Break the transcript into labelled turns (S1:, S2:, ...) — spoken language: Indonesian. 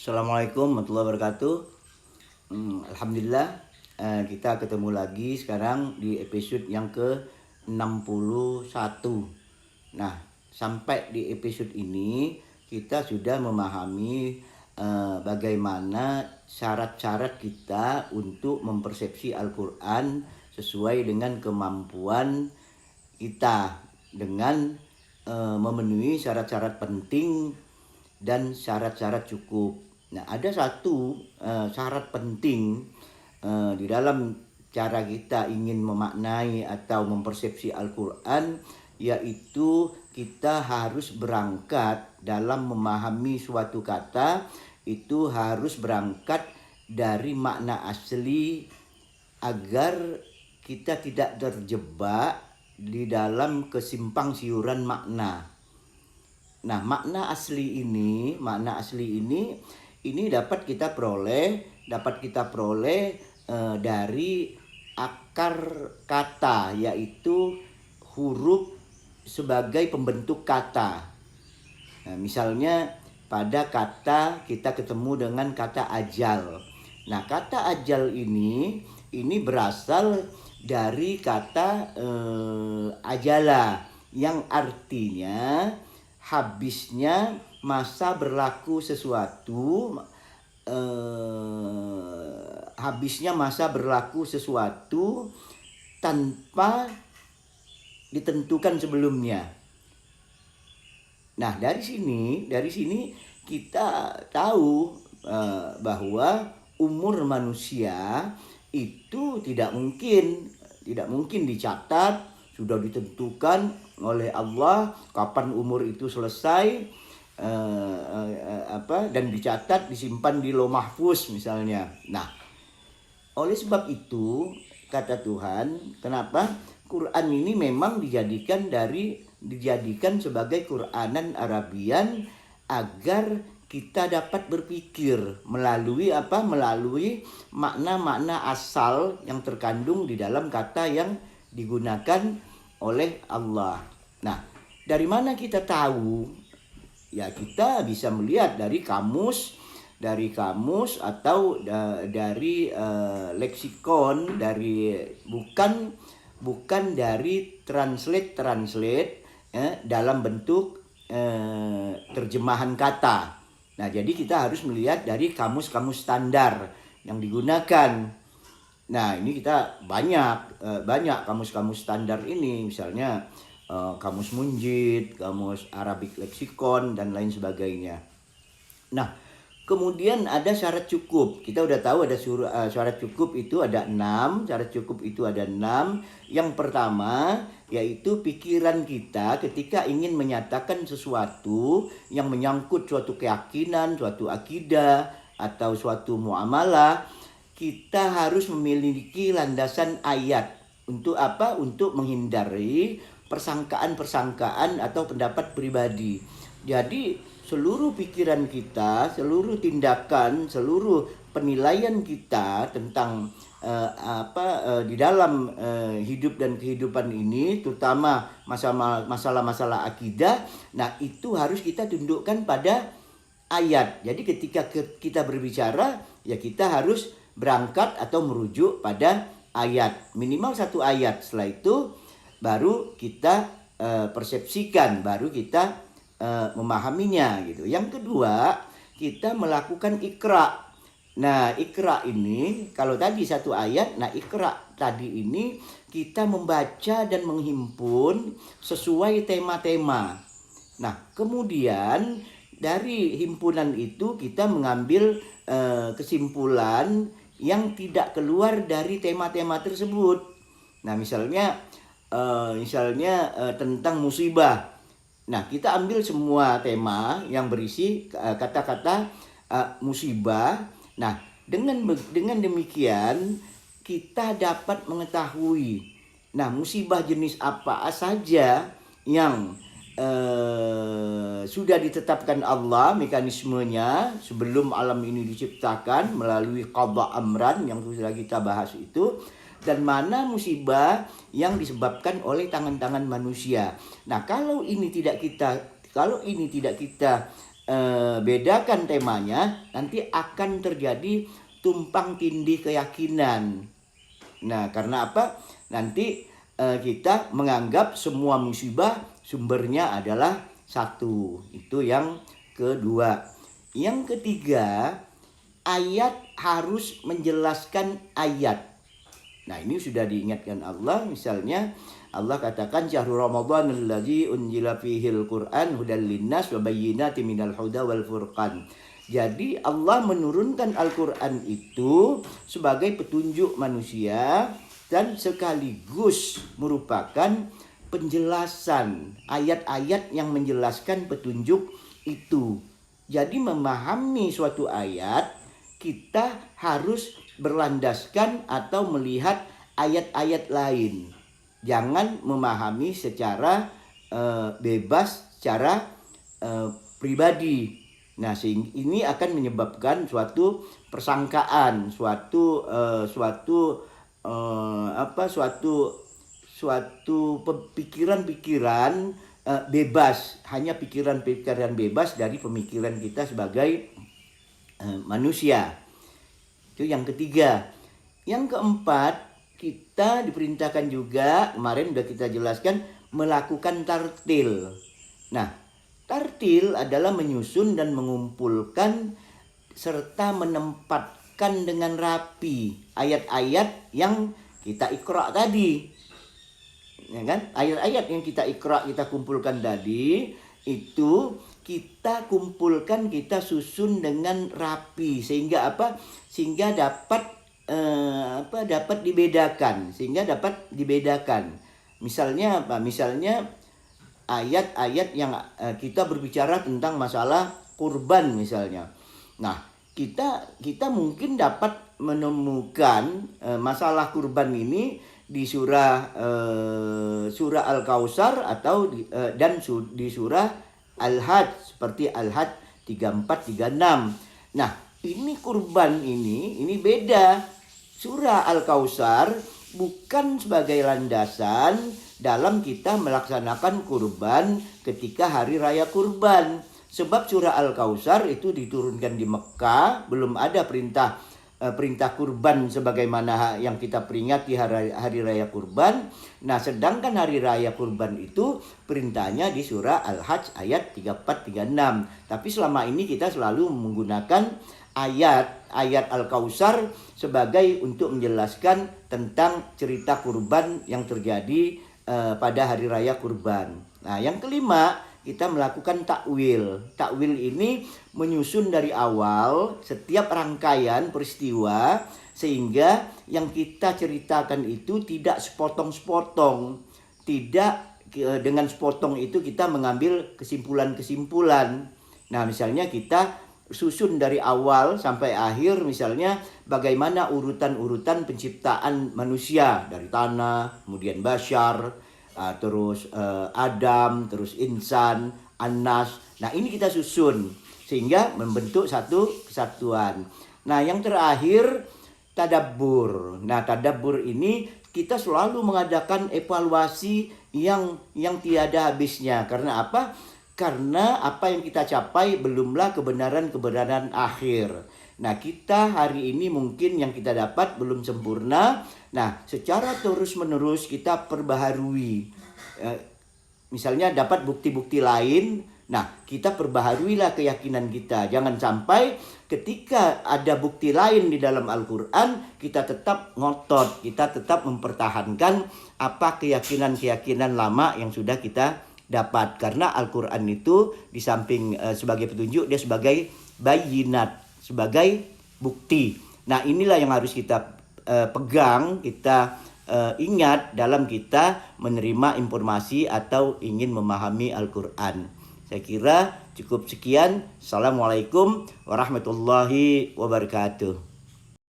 S1: Assalamualaikum warahmatullahi wabarakatuh. Alhamdulillah, kita ketemu lagi sekarang di episode yang ke-61. Nah, sampai di episode ini kita sudah memahami bagaimana syarat-syarat kita untuk mempersepsi Al-Quran sesuai dengan kemampuan kita dengan memenuhi syarat-syarat penting dan syarat-syarat cukup. Nah, ada satu syarat penting di dalam cara kita ingin memaknai atau mempersepsi Al-Quran, yaitu kita harus berangkat dalam memahami suatu kata, itu harus berangkat dari makna asli agar kita tidak terjebak di dalam kesimpang siuran makna. Nah, makna asli ini dapat kita peroleh dari akar kata, yaitu huruf sebagai pembentuk kata. Nah, misalnya pada kata kita ketemu dengan kata ajal. Nah, kata ajal ini berasal dari kata ajala, yang artinya habisnya masa berlaku sesuatu, tanpa ditentukan sebelumnya. Nah, dari sini kita tahu bahwa umur manusia itu tidak mungkin dicatat, sudah ditentukan oleh Allah kapan umur itu selesai, dan dicatat, disimpan di Lauh Mahfuz misalnya. Nah, oleh sebab itu kata Tuhan, kenapa Quran ini memang dijadikan sebagai Quranan Arabian agar kita dapat berpikir melalui makna-makna asal yang terkandung di dalam kata yang digunakan oleh Allah. Nah, dari mana kita tahu? Ya, kita bisa melihat dari kamus atau dari leksikon, bukan dari translate dalam bentuk terjemahan kata. Nah, jadi kita harus melihat dari kamus-kamus standar yang digunakan. Nah, ini kita banyak kamus-kamus standar ini, misalnya kamus Munjid, kamus Arabic Lexicon, dan lain sebagainya. Nah, kemudian ada syarat cukup. Kita udah tahu ada syarat cukup itu ada 6. Yang pertama yaitu pikiran kita ketika ingin menyatakan sesuatu yang menyangkut suatu keyakinan, suatu akidah, atau suatu muamalah, kita harus memiliki landasan ayat. Untuk apa? Untuk menghindari persangkaan atau pendapat pribadi. Jadi seluruh pikiran kita, seluruh tindakan, seluruh penilaian kita tentang di dalam hidup dan kehidupan ini, terutama masalah-masalah akidah, nah itu harus kita tundukkan pada ayat. Jadi ketika kita berbicara, ya kita harus berangkat atau merujuk pada ayat, minimal satu ayat. Setelah itu baru kita persepsikan, baru kita memahaminya gitu. Yang kedua, kita melakukan ikra. Nah, ikra ini kalau tadi satu ayat, nah ikra tadi ini kita membaca dan menghimpun sesuai tema-tema. Nah, kemudian dari himpunan itu kita mengambil kesimpulan yang tidak keluar dari tema-tema tersebut. Nah, misalnya tentang musibah. Nah, kita ambil semua tema yang berisi kata-kata musibah. Nah, dengan demikian kita dapat mengetahui, nah, musibah jenis apa saja yang sudah ditetapkan Allah mekanismenya sebelum alam ini diciptakan melalui qadha amran yang sudah kita bahas itu, dan mana musibah yang disebabkan oleh tangan-tangan manusia. Nah, kalau ini tidak kita bedakan temanya, nanti akan terjadi tumpang tindih keyakinan. Nah, karena apa? Nanti kita menganggap semua musibah sumbernya adalah satu. Itu yang kedua. Yang ketiga, ayat harus menjelaskan ayat. Nah, ini sudah diingatkan Allah. Misalnya Allah katakan syahrul Ramadan allazi unzila fihil Qur'an hudal linnas wa bayyinatin minal huda wal furqan. Jadi Allah menurunkan Al-Qur'an itu sebagai petunjuk manusia dan sekaligus merupakan penjelasan ayat-ayat yang menjelaskan petunjuk itu. Jadi memahami suatu ayat kita harus berlandaskan atau melihat ayat-ayat lain. Jangan memahami secara bebas, secara pribadi. Nah, ini akan menyebabkan suatu persangkaan, suatu pikiran-pikiran bebas, hanya pikiran-pikiran bebas dari pemikiran kita sebagai manusia. Itu yang ketiga. Yang keempat, kita diperintahkan juga, kemarin sudah kita jelaskan, melakukan tartil. Nah, tartil adalah menyusun dan mengumpulkan serta menempatkan dengan rapi ayat-ayat yang kita ikra tadi. Ya kan? Ayat-ayat yang kita ikra, kita kumpulkan tadi, itu kita kumpulkan, kita susun dengan rapi sehingga apa? Sehingga dapat dibedakan, Misalnya apa? Misalnya ayat-ayat yang kita berbicara tentang masalah kurban misalnya. Nah, kita mungkin dapat menemukan masalah kurban ini di surah Al-Kautsar atau di surah Al-Hajj, seperti Al-Hajj 34 36. Nah, ini kurban ini beda. Surah Al-Kautsar bukan sebagai landasan dalam kita melaksanakan kurban ketika hari raya kurban. Sebab surah Al-Kautsar itu diturunkan di Mekah, belum ada perintah kurban sebagaimana yang kita peringati hari raya kurban. Nah, sedangkan hari raya kurban itu perintahnya di surah Al-Hajj ayat 34 36. Tapi selama ini kita selalu menggunakan ayat Al-Kautsar sebagai untuk menjelaskan tentang cerita kurban yang terjadi pada hari raya kurban. Nah, yang kelima, kita melakukan takwil. Takwil ini menyusun dari awal setiap rangkaian peristiwa sehingga yang kita ceritakan itu tidak sepotong-sepotong. Tidak dengan sepotong itu kita mengambil kesimpulan-kesimpulan. Nah, misalnya kita susun dari awal sampai akhir, misalnya bagaimana urutan-urutan penciptaan manusia dari tanah, kemudian Bashar, terus Adam, terus insan, An-Nas. Nah, ini kita susun sehingga membentuk satu kesatuan. Nah, yang terakhir tadabbur. Nah, tadabbur ini kita selalu mengadakan evaluasi yang tiada habisnya. Karena apa? Karena apa yang kita capai belumlah kebenaran akhir. Nah, kita hari ini mungkin yang kita dapat belum sempurna. Nah, secara terus-menerus kita perbaharui. Misalnya dapat bukti-bukti lain. Nah, kita perbaharuilah keyakinan kita. Jangan sampai ketika ada bukti lain di dalam Al-Quran, kita tetap ngotot. Kita tetap mempertahankan apa keyakinan-keyakinan lama yang sudah kita dapat. Karena Al-Quran itu di samping sebagai petunjuk, dia sebagai bayinat, sebagai bukti. Nah, inilah yang harus kita pegang, kita ingat dalam kita menerima informasi atau ingin memahami Al-Quran. Saya kira cukup sekian. Assalamualaikum warahmatullahi wabarakatuh.